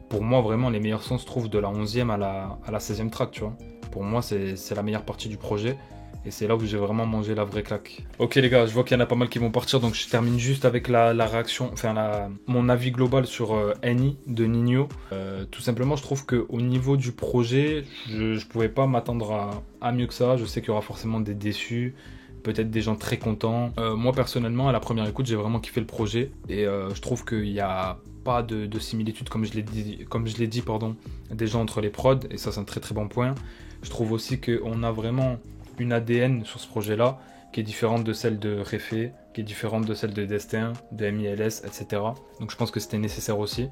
pour moi vraiment les meilleurs sons se trouvent de la 11e à la 16e track, tu vois. Pour moi c'est la meilleure partie du projet. Et c'est là où j'ai vraiment mangé la vraie claque. Ok les gars, je vois qu'il y en a pas mal qui vont partir, donc je termine juste avec la réaction, enfin mon avis global sur Any de Ninho. Tout simplement, je trouve qu'au niveau du projet, je pouvais pas m'attendre à mieux que ça. Je sais qu'il y aura forcément des déçus, peut-être des gens très contents. Moi personnellement, à la première écoute, j'ai vraiment kiffé le projet. Et je trouve qu'il y a pas de similitude, comme je l'ai dit, déjà entre les prods. Et ça, c'est un très très bon point. Je trouve aussi qu'on a vraiment une ADN sur ce projet-là qui est différente de celle de Réfé, qui est différente de celle de Destin, de MILS, etc. Donc je pense que c'était nécessaire aussi.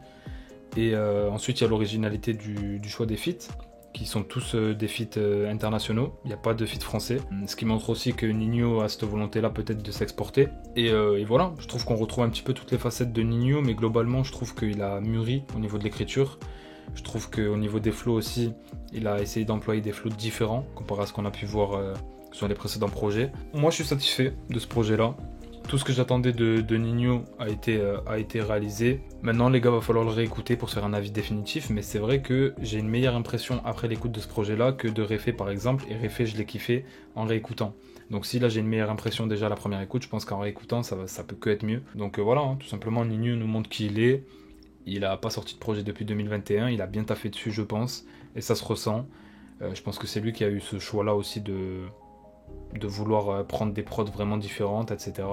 Et ensuite il y a l'originalité du choix des feats, qui sont tous des feats internationaux. Il n'y a pas de feat français. Ce qui montre aussi que Ninho a cette volonté-là peut-être de s'exporter. Et voilà, je trouve qu'on retrouve un petit peu toutes les facettes de Ninho, mais globalement je trouve qu'il a mûri au niveau de l'écriture. Je trouve qu'au niveau des flows aussi, il a essayé d'employer des flows différents comparé à ce qu'on a pu voir sur les précédents projets. Moi je suis satisfait de ce projet-là. Tout ce que j'attendais de Ninho a été réalisé. Maintenant les gars, va falloir le réécouter pour se faire un avis définitif, mais c'est vrai que j'ai une meilleure impression après l'écoute de ce projet-là que de Réfé par exemple, et Réfé je l'ai kiffé en réécoutant. Donc si là j'ai une meilleure impression déjà à la première écoute, je pense qu'en réécoutant ça peut que être mieux. Donc voilà, hein, tout simplement Ninho nous montre qui il est. Il a pas sorti de projet depuis 2021, il a bien taffé dessus je pense, et ça se ressent. Je pense que c'est lui qui a eu ce choix-là aussi de vouloir prendre des prods vraiment différentes, etc.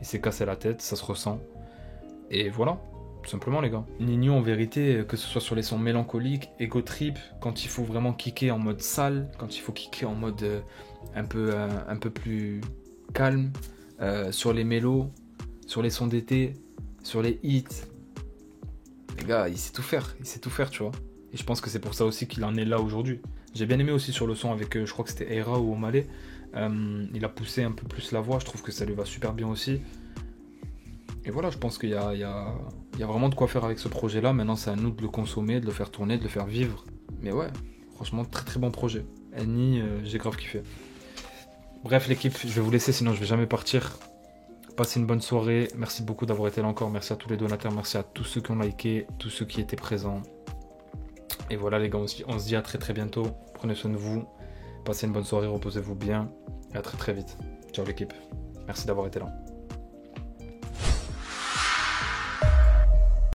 Il s'est cassé la tête, ça se ressent. Et voilà, tout simplement les gars. Ninho en vérité, que ce soit sur les sons mélancoliques, ego trip, quand il faut vraiment kicker en mode sale, quand il faut kicker en mode un peu plus calme, sur les mélos, sur les sons d'été, sur les hits. Les gars, il sait tout faire, tu vois. Et je pense que c'est pour ça aussi qu'il en est là aujourd'hui. J'ai bien aimé aussi sur le son avec, je crois que c'était Eira ou Omalé. Il a poussé un peu plus la voix, je trouve que ça lui va super bien aussi. Et voilà, je pense qu'il y a vraiment de quoi faire avec ce projet-là. Maintenant, c'est à nous de le consommer, de le faire tourner, de le faire vivre. Mais ouais, franchement, très très bon projet. Annie, j'ai grave kiffé. Bref, l'équipe, je vais vous laisser, sinon je vais jamais partir. Passez une bonne soirée. Merci beaucoup d'avoir été là encore. Merci à tous les donateurs. Merci à tous ceux qui ont liké, tous ceux qui étaient présents. Et voilà les gars, on se dit à très très bientôt. Prenez soin de vous. Passez une bonne soirée, reposez-vous bien. Et à très très vite. Ciao l'équipe. Merci d'avoir été là.